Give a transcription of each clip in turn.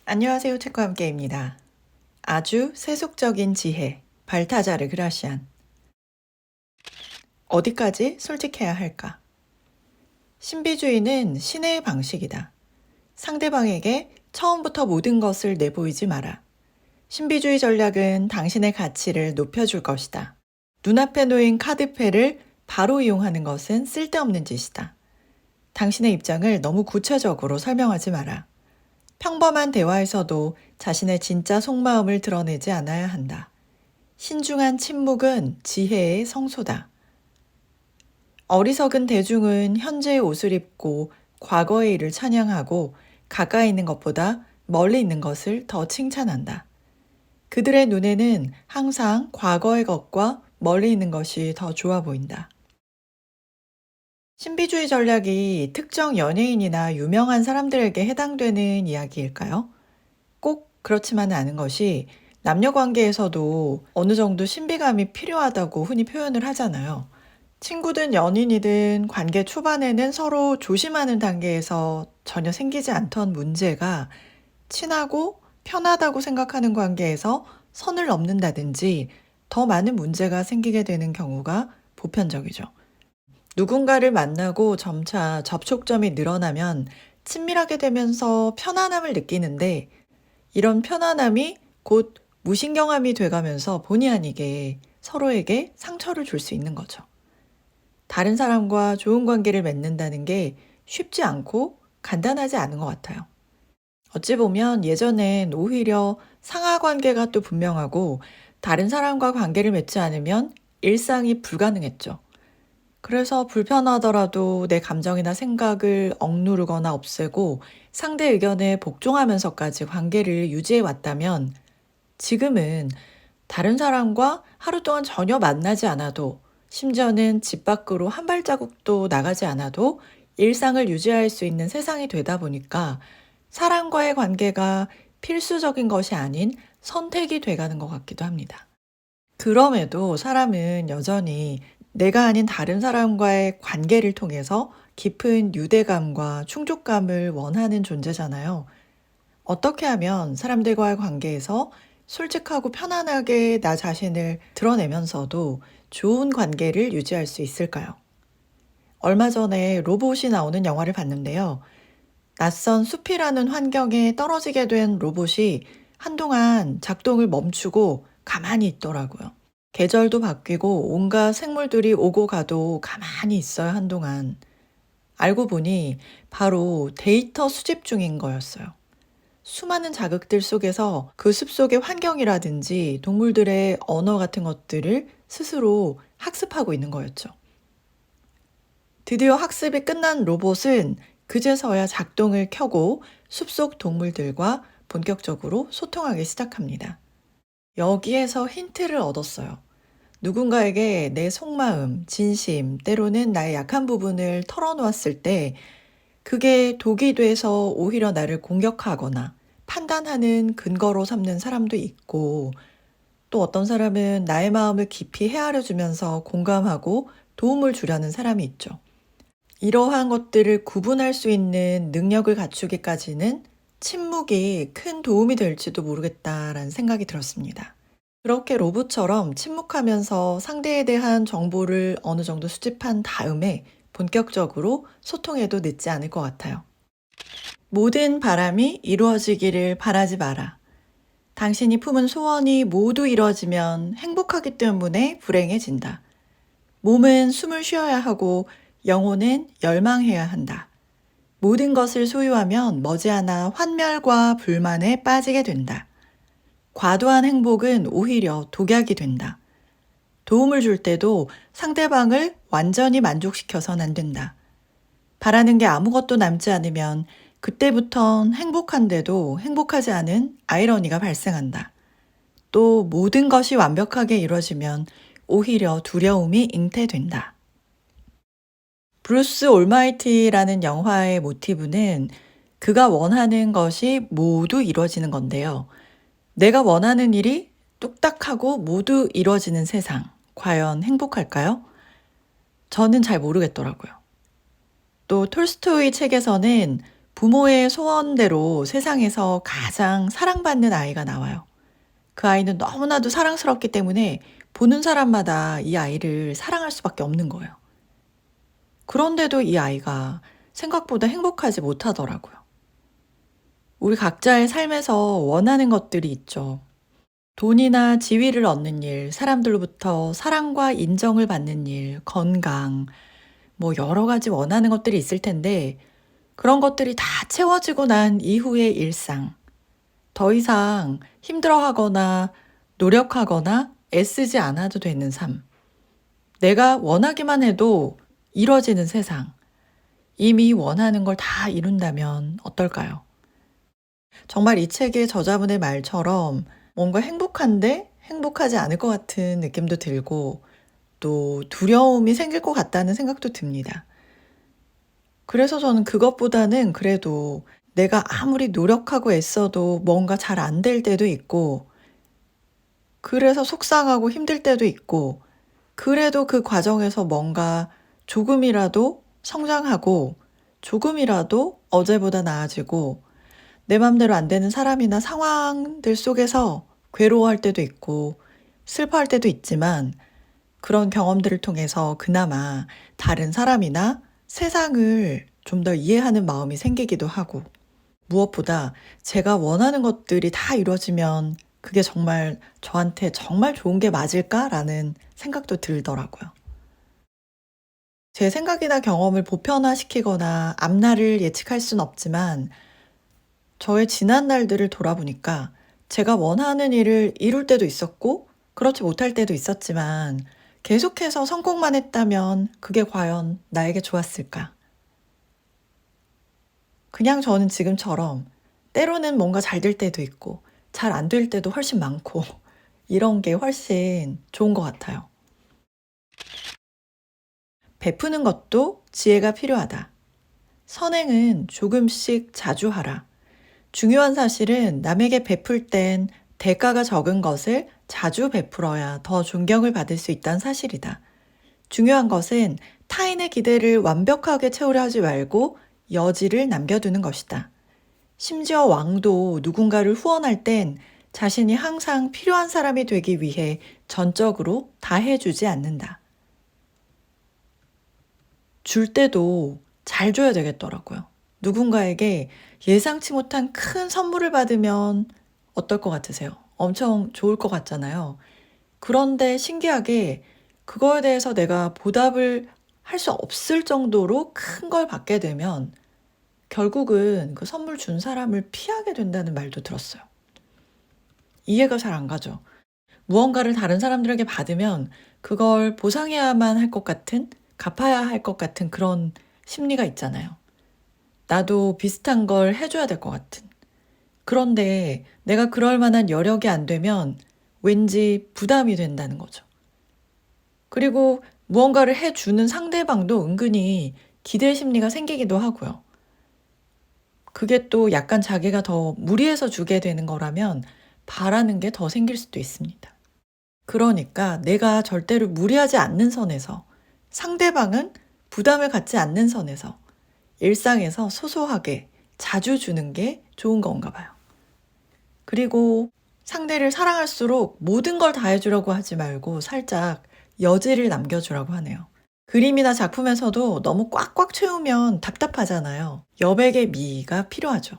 안녕하세요. 책과 함께입니다. 아주 세속적인 지혜, 발타자르 그라시안. 어디까지 솔직해야 할까? 신비주의는 신의 방식이다. 상대방에게 처음부터 모든 것을 내보이지 마라. 신비주의 전략은 당신의 가치를 높여줄 것이다. 눈앞에 놓인 카드패를 바로 이용하는 것은 쓸데없는 짓이다. 당신의 입장을 너무 구체적으로 설명하지 마라. 평범한 대화에서도 자신의 진짜 속마음을 드러내지 않아야 한다. 신중한 침묵은 지혜의 성소다. 어리석은 대중은 현재의 옷을 입고 과거의 일을 찬양하고 가까이 있는 것보다 멀리 있는 것을 더 칭찬한다. 그들의 눈에는 항상 과거의 것과 멀리 있는 것이 더 좋아 보인다. 신비주의 전략이 특정 연예인이나 유명한 사람들에게 해당되는 이야기일까요? 꼭 그렇지만은 않은 것이 남녀 관계에서도 어느 정도 신비감이 필요하다고 흔히 표현을 하잖아요. 친구든 연인이든 관계 초반에는 서로 조심하는 단계에서 전혀 생기지 않던 문제가 친하고 편하다고 생각하는 관계에서 선을 넘는다든지 더 많은 문제가 생기게 되는 경우가 보편적이죠. 누군가를 만나고 점차 접촉점이 늘어나면 친밀하게 되면서 편안함을 느끼는데 이런 편안함이 곧 무신경함이 돼가면서 본의 아니게 서로에게 상처를 줄 수 있는 거죠. 다른 사람과 좋은 관계를 맺는다는 게 쉽지 않고 간단하지 않은 것 같아요. 어찌 보면 예전엔 오히려 상하 관계가 또 분명하고 다른 사람과 관계를 맺지 않으면 일상이 불가능했죠. 그래서 불편하더라도 내 감정이나 생각을 억누르거나 없애고 상대 의견에 복종하면서까지 관계를 유지해 왔다면 지금은 다른 사람과 하루 동안 전혀 만나지 않아도 심지어는 집 밖으로 한 발자국도 나가지 않아도 일상을 유지할 수 있는 세상이 되다 보니까 사람과의 관계가 필수적인 것이 아닌 선택이 돼가는 것 같기도 합니다. 그럼에도 사람은 여전히 내가 아닌 다른 사람과의 관계를 통해서 깊은 유대감과 충족감을 원하는 존재잖아요. 어떻게 하면 사람들과의 관계에서 솔직하고 편안하게 나 자신을 드러내면서도 좋은 관계를 유지할 수 있을까요? 얼마 전에 로봇이 나오는 영화를 봤는데요. 낯선 숲이라는 환경에 떨어지게 된 로봇이 한동안 작동을 멈추고 가만히 있더라고요. 계절도 바뀌고 온갖 생물들이 오고 가도 가만히 있어요, 한동안. 알고 보니 바로 데이터 수집 중인 거였어요. 수많은 자극들 속에서 그 숲속의 환경이라든지 동물들의 언어 같은 것들을 스스로 학습하고 있는 거였죠. 드디어 학습이 끝난 로봇은 그제서야 작동을 켜고 숲속 동물들과 본격적으로 소통하기 시작합니다. 여기에서 힌트를 얻었어요. 누군가에게 내 속마음, 진심, 때로는 나의 약한 부분을 털어놓았을 때 그게 독이 돼서 오히려 나를 공격하거나 판단하는 근거로 삼는 사람도 있고 또 어떤 사람은 나의 마음을 깊이 헤아려 주면서 공감하고 도움을 주려는 사람이 있죠. 이러한 것들을 구분할 수 있는 능력을 갖추기까지는 침묵이 큰 도움이 될지도 모르겠다라는 생각이 들었습니다. 그렇게 로봇처럼 침묵하면서 상대에 대한 정보를 어느 정도 수집한 다음에 본격적으로 소통해도 늦지 않을 것 같아요. 모든 바람이 이루어지기를 바라지 마라. 당신이 품은 소원이 모두 이루어지면 행복하기 때문에 불행해진다. 몸은 숨을 쉬어야 하고 영혼은 열망해야 한다. 모든 것을 소유하면 머지않아 환멸과 불만에 빠지게 된다. 과도한 행복은 오히려 독약이 된다. 도움을 줄 때도 상대방을 완전히 만족시켜선 안 된다. 바라는 게 아무것도 남지 않으면 그때부턴 행복한데도 행복하지 않은 아이러니가 발생한다. 또 모든 것이 완벽하게 이루어지면 오히려 두려움이 잉태된다. 브루스 올마이티라는 영화의 모티브는 그가 원하는 것이 모두 이루어지는 건데요. 내가 원하는 일이 뚝딱하고 모두 이루어지는 세상, 과연 행복할까요? 저는 잘 모르겠더라고요. 또 톨스토이 책에서는 부모의 소원대로 세상에서 가장 사랑받는 아이가 나와요. 그 아이는 너무나도 사랑스럽기 때문에 보는 사람마다 이 아이를 사랑할 수밖에 없는 거예요. 그런데도 이 아이가 생각보다 행복하지 못하더라고요. 우리 각자의 삶에서 원하는 것들이 있죠. 돈이나 지위를 얻는 일, 사람들로부터 사랑과 인정을 받는 일, 건강, 뭐 여러 가지 원하는 것들이 있을 텐데 그런 것들이 다 채워지고 난 이후의 일상. 더 이상 힘들어하거나 노력하거나 애쓰지 않아도 되는 삶. 내가 원하기만 해도 이뤄지는 세상. 이미 원하는 걸 다 이룬다면 어떨까요? 정말 이 책의 저자분의 말처럼 뭔가 행복한데 행복하지 않을 것 같은 느낌도 들고 또 두려움이 생길 것 같다는 생각도 듭니다. 그래서 저는 그것보다는 그래도 내가 아무리 노력하고 애써도 뭔가 잘 안 될 때도 있고 그래서 속상하고 힘들 때도 있고 그래도 그 과정에서 뭔가 조금이라도 성장하고 조금이라도 어제보다 나아지고 내 맘대로 안 되는 사람이나 상황들 속에서 괴로워할 때도 있고 슬퍼할 때도 있지만 그런 경험들을 통해서 그나마 다른 사람이나 세상을 좀 더 이해하는 마음이 생기기도 하고 무엇보다 제가 원하는 것들이 다 이루어지면 그게 정말 저한테 정말 좋은 게 맞을까라는 생각도 들더라고요. 제 생각이나 경험을 보편화시키거나 앞날을 예측할 순 없지만 저의 지난 날들을 돌아보니까 제가 원하는 일을 이룰 때도 있었고 그렇지 못할 때도 있었지만 계속해서 성공만 했다면 그게 과연 나에게 좋았을까? 그냥 저는 지금처럼 때로는 뭔가 잘 될 때도 있고 잘 안 될 때도 훨씬 많고 이런 게 훨씬 좋은 것 같아요. 베푸는 것도 지혜가 필요하다. 선행은 조금씩 자주 하라. 중요한 사실은 남에게 베풀 땐 대가가 적은 것을 자주 베풀어야 더 존경을 받을 수 있다는 사실이다. 중요한 것은 타인의 기대를 완벽하게 채우려 하지 말고 여지를 남겨두는 것이다. 심지어 왕도 누군가를 후원할 땐 자신이 항상 필요한 사람이 되기 위해 전적으로 다 해주지 않는다. 줄 때도 잘 줘야 되겠더라고요. 누군가에게 예상치 못한 큰 선물을 받으면 어떨 것 같으세요? 엄청 좋을 것 같잖아요. 그런데 신기하게 그거에 대해서 내가 보답을 할 수 없을 정도로 큰 걸 받게 되면 결국은 그 선물 준 사람을 피하게 된다는 말도 들었어요. 이해가 잘 안 가죠. 무언가를 다른 사람들에게 받으면 그걸 보상해야만 할 것 같은, 갚아야 할 것 같은 그런 심리가 있잖아요. 나도 비슷한 걸 해줘야 될 것 같은. 그런데 내가 그럴 만한 여력이 안 되면 왠지 부담이 된다는 거죠. 그리고 무언가를 해주는 상대방도 은근히 기대 심리가 생기기도 하고요. 그게 또 약간 자기가 더 무리해서 주게 되는 거라면 바라는 게 더 생길 수도 있습니다. 그러니까 내가 절대로 무리하지 않는 선에서 상대방은 부담을 갖지 않는 선에서 일상에서 소소하게 자주 주는 게 좋은 건가 봐요. 그리고 상대를 사랑할수록 모든 걸 다 해주려고 하지 말고 살짝 여지를 남겨주라고 하네요. 그림이나 작품에서도 너무 꽉꽉 채우면 답답하잖아요. 여백의 미가 필요하죠.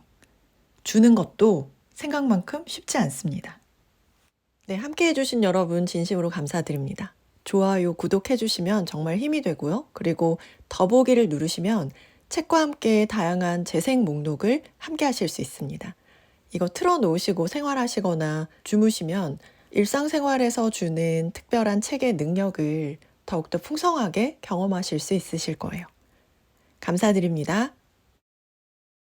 주는 것도 생각만큼 쉽지 않습니다. 네, 함께 해주신 여러분 진심으로 감사드립니다. 좋아요, 구독해주시면 정말 힘이 되고요. 그리고 더보기를 누르시면 책과 함께 다양한 재생 목록을 함께 하실 수 있습니다. 이거 틀어놓으시고 생활하시거나 주무시면 일상생활에서 주는 특별한 책의 능력을 더욱더 풍성하게 경험하실 수 있으실 거예요. 감사드립니다.